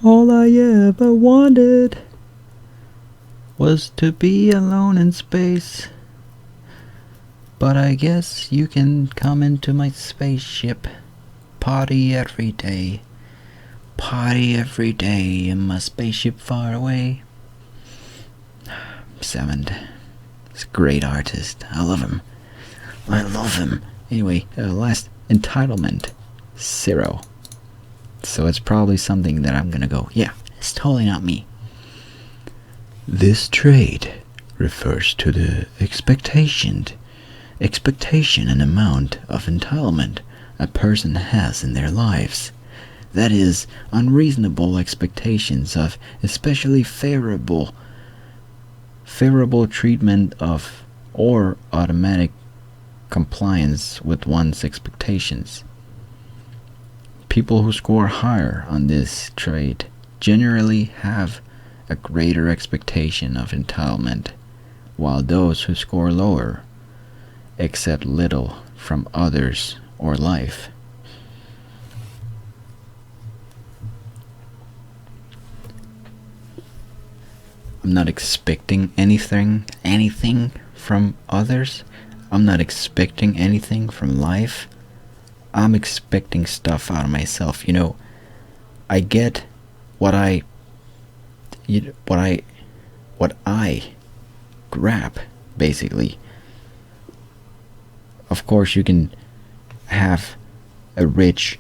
All I ever wanted was to be alone in space. But I guess you can come into my spaceship. Party every day. Party every day in my spaceship far away. Seven. He's a great artist. I love him. I love him. Anyway, last entitlement. 0. So it's probably something that I'm gonna go, yeah, it's totally not me. This trait refers to the expectation and amount of entitlement a person has in their lives. That is, unreasonable expectations of especially favorable treatment of or automatic compliance with one's expectations. People who score higher on this trait generally have a greater expectation of entitlement, while those who score lower accept little from others or life. I'm not expecting anything from others. I'm not expecting anything from life. I'm expecting stuff out of myself. I get what I grab, basically. Of course, you can have a rich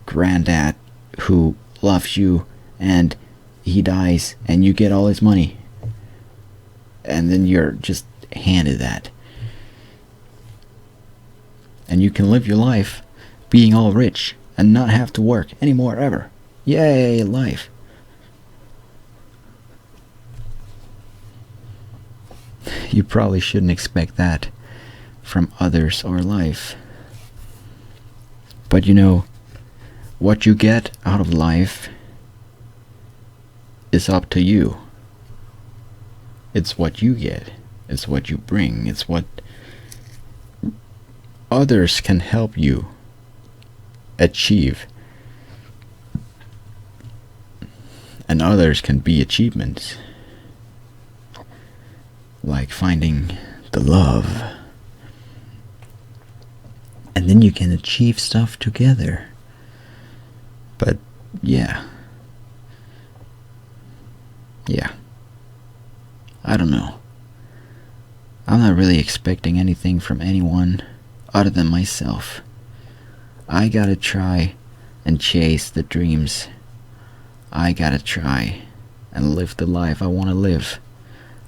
granddad who loves you and he dies and you get all his money. And then you're just handed that. And you can live your life being all rich and not have to work anymore ever. Yay, life. You probably shouldn't expect that from others or life. But what you get out of life is up to you. It's what you get. It's what you bring. It's what others can help you achieve. And others can be achievements. Like finding the love. And then you can achieve stuff together. But yeah. I don't know. I'm not really expecting anything from anyone other than myself. I gotta try and chase the dreams. I gotta try and live the life I want to live.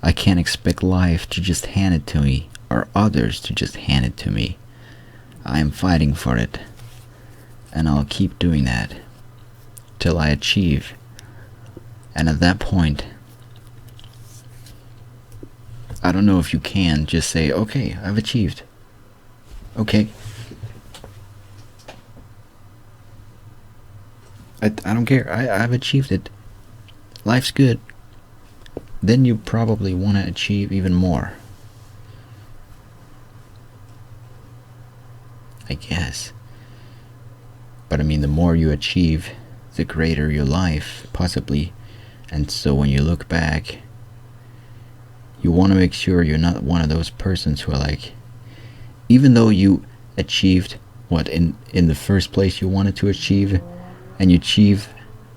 I can't expect life to just hand it to me or others to just hand it to me. I am fighting for it, and I'll keep doing that till I achieve. And at that point, I don't know if you can just say, okay, I've achieved. Okay. I don't care. I've achieved it. Life's good. Then you probably want to achieve even more. I guess. But I mean, the more you achieve, the greater your life, possibly. And so when you look back, you want to make sure you're not one of those persons who are like, even though you achieved what in the first place you wanted to achieve, and you achieve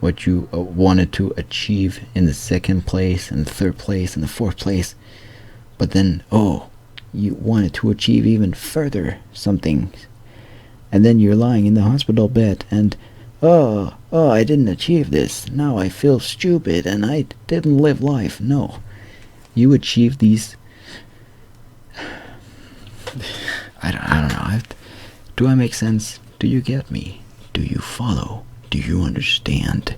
what you wanted to achieve in the second place, and the third place, and the fourth place, but then, you wanted to achieve even further something, and then you're lying in the hospital bed, and I didn't achieve this, now I feel stupid, and I didn't live life. No, you achieved these. I don't know. Do I make sense? Do you get me? Do you follow? Do you understand?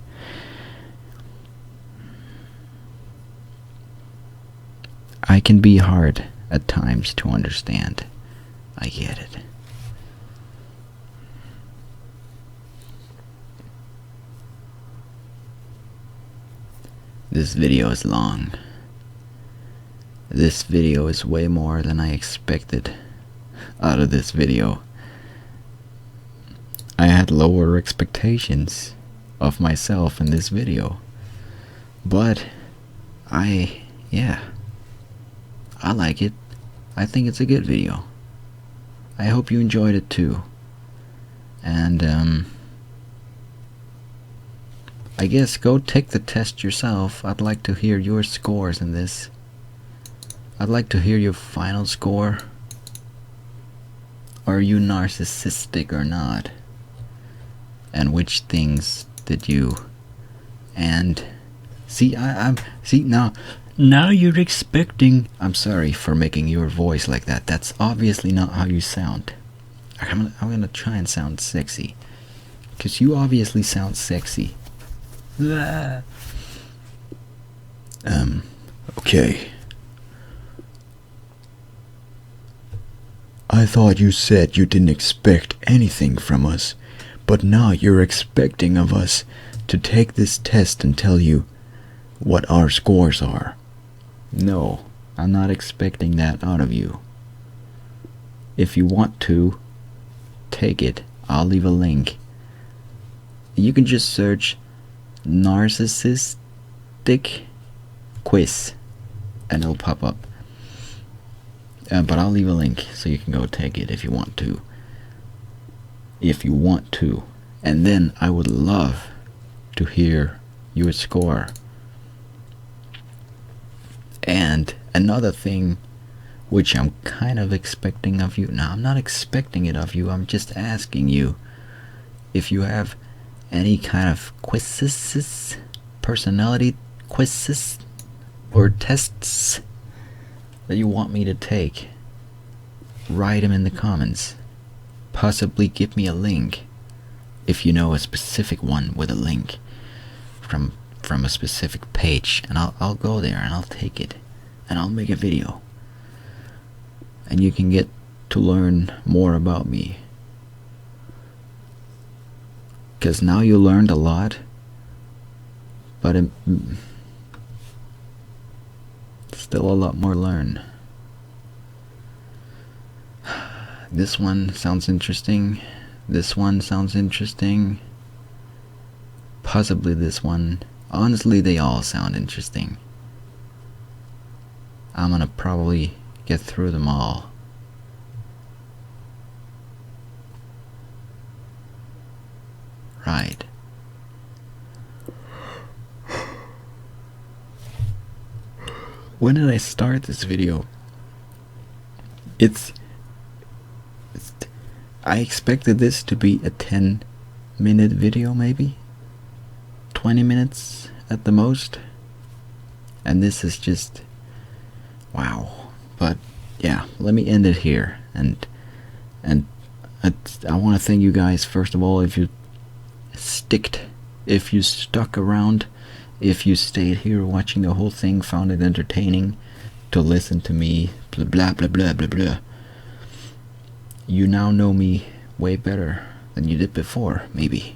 I can be hard at times to understand. I get it. This video is long. This video is way more than I expected out of this video. I had lower expectations of myself in this video. But I like it. I think it's a good video. I hope you enjoyed it too. And I guess go take the test yourself. I'd like to hear your scores in this. I'd like to hear your final score. Are you narcissistic or not? And which things did you? And see, see now you're expecting. I'm sorry for making your voice like that. That's obviously not how you sound. I'm gonna try and sound sexy, cause you obviously sound sexy. Okay. I thought you said you didn't expect anything from us, but now you're expecting of us to take this test and tell you what our scores are. No, I'm not expecting that out of you. If you want to, take it. I'll leave a link. You can just search Narcissistic Quiz and it'll pop up. But I'll leave a link so you can go take it if you want to. If you want to. And then I would love to hear your score. And another thing which I'm kind of expecting of you. Now, I'm not expecting it of you. I'm just asking you if you have any kind of quizzes, personality quizzes, or tests that you want me to take. Write them in the comments. Possibly give me a link if you know a specific one with a link from a specific page, and I'll go there and I'll take it and I'll make a video, and you can get to learn more about me. Because now you learned a lot, but still a lot more to learn. This one sounds interesting. This one sounds interesting. Possibly this one. Honestly, they all sound interesting. I'm gonna probably get through them all. Right. When did I start this video? I expected this to be a 10-minute video, maybe 20 minutes at the most, and this is just wow. But yeah, let me end it here, and I want to thank you guys first of all if you stuck around, if you stayed here watching the whole thing, found it entertaining to listen to me blah blah blah blah blah blah. You now know me way better than you did before, maybe.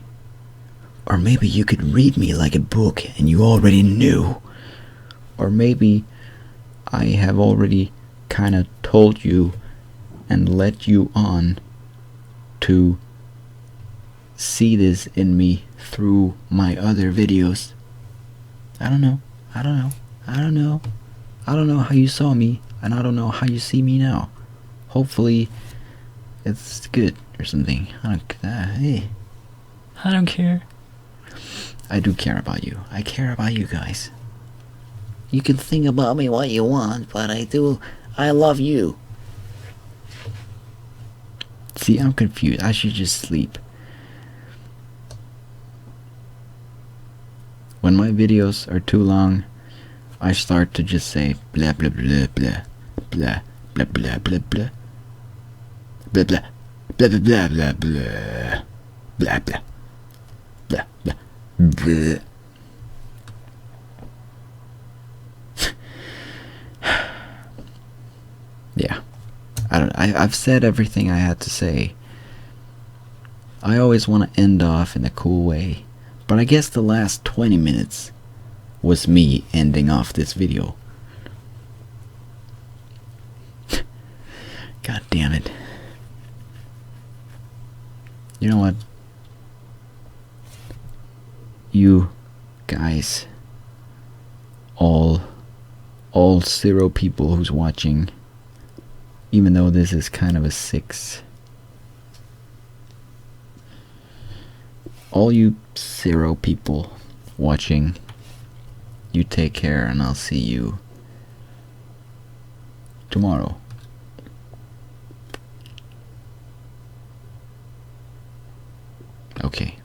Or maybe you could read me like a book and you already knew. Or maybe I have already kind of told you and led you on to see this in me through my other videos. I don't know how you saw me, and I don't know how you see me now. Hopefully it's good or something. Hey, I don't care. I do care about you. I care about you guys. You can think about me what you want, but I love you. See, I'm confused. I should just sleep. When my videos are too long, I start to just say blah blah blah blah blah blah blah blah blah blah blah blah blah blah blah blah blah. Bleh, bleh, bleh. Yeah. I've said everything I had to say. I always want to end off in a cool way, but I guess the last 20 minutes was me ending off this video. God damn it. You know what? You guys, all 0 people who's watching, even though this is kind of a 6, all you 0 people watching, you take care, and I'll see you tomorrow. Okay.